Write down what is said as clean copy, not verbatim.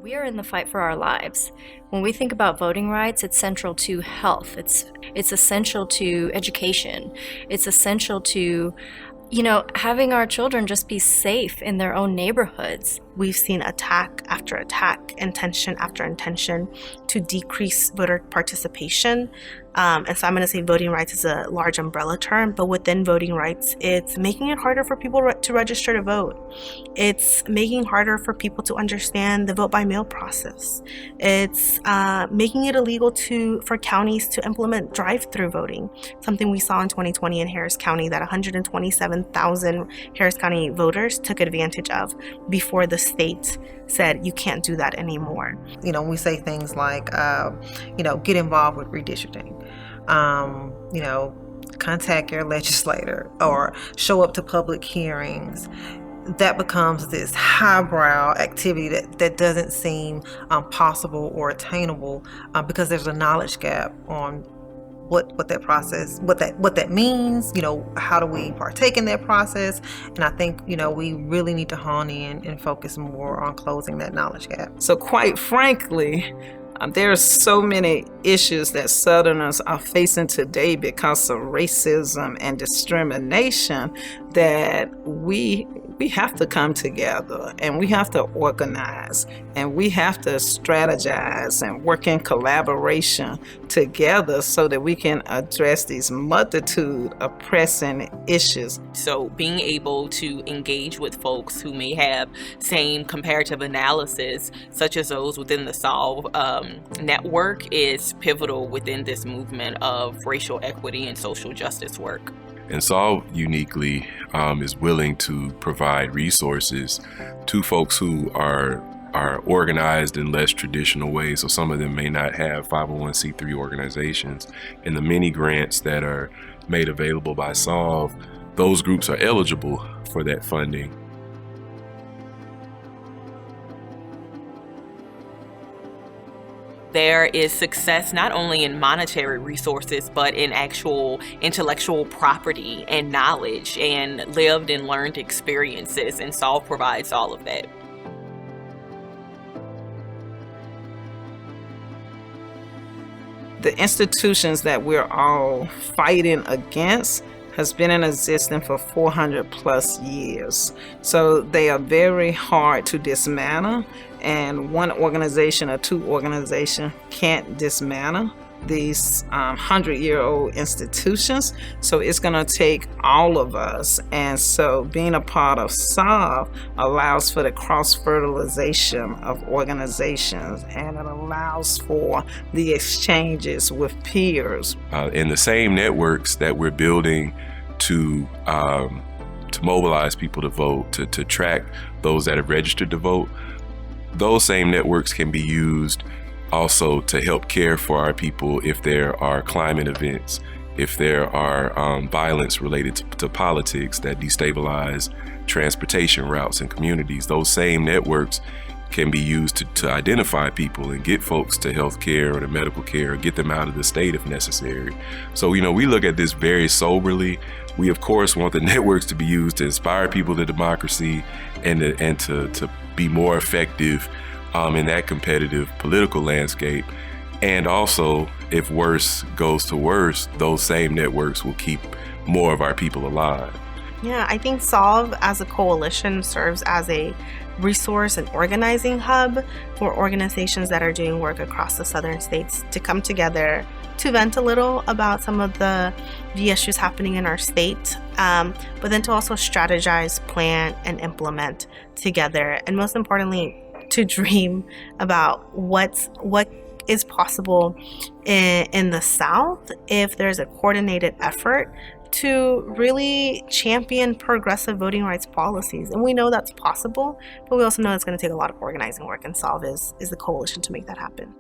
We are in the fight for our lives. When we think about voting rights, it's central to health. It's essential to education. It's essential to, having our children just be safe in their own neighborhoods. We've seen attack after attack, intention after intention to decrease voter participation. And so I'm going to say voting rights is a large umbrella term, but within voting rights, it's making it harder for people to register to vote. It's making it harder for people to understand the vote by mail process. It's making it illegal for counties to implement drive-through voting, something we saw in 2020 in Harris County that 127,000 Harris County voters took advantage of before the state said you can't do that anymore. We say things like, get involved with redistricting, contact your legislator or show up to public hearings. That becomes this highbrow activity that doesn't seem possible or attainable because there's a knowledge gap on what that process, what that means, how do we partake in that process. And I think, we really need to hone in and focus more on closing that knowledge gap. So quite frankly, there are so many issues that Southerners are facing today because of racism and discrimination that we have to come together and we have to organize and we have to strategize and work in collaboration together so that we can address these multitude of pressing issues. So being able to engage with folks who may have same comparative analysis, such as those within the Solve network, is pivotal within this movement of racial equity and social justice work. And Solve uniquely is willing to provide resources to folks who are organized in less traditional ways. So some of them may not have 501c3 organizations. And the many grants that are made available by Solve, those groups are eligible for that funding. There is success not only in monetary resources, but in actual intellectual property and knowledge and lived and learned experiences, and Solve provides all of that. The institutions that we're all fighting against has been in existence for 400 plus years. So they are very hard to dismantle, and one organization or two organizations can't dismantle these 100-year-old institutions. So it's going to take all of us. And so being a part of Solve allows for the cross-fertilization of organizations, and it allows for the exchanges with peers. In the same networks that we're building to mobilize people to vote, to track those that have registered to vote, those same networks can be used also to help care for our people if there are climate events, if there are violence related to politics that destabilize transportation routes and communities. Those same networks can be used to identify people and get folks to health care or to medical care or get them out of the state if necessary. So, we look at this very soberly. We, of course, want the networks to be used to inspire people to democracy and to be more effective in that competitive political landscape. And also, if worse goes to worse, those same networks will keep more of our people alive. Yeah, I think Solve as a coalition serves as a resource and organizing hub for organizations that are doing work across the southern states to come together to vent a little about some of the issues happening in our state, but then to also strategize, plan, and implement together. And most importantly, to dream about what is possible in the South if there's a coordinated effort to really champion progressive voting rights policies. And we know that's possible, but we also know it's going to take a lot of organizing work, and Solve is the coalition to make that happen.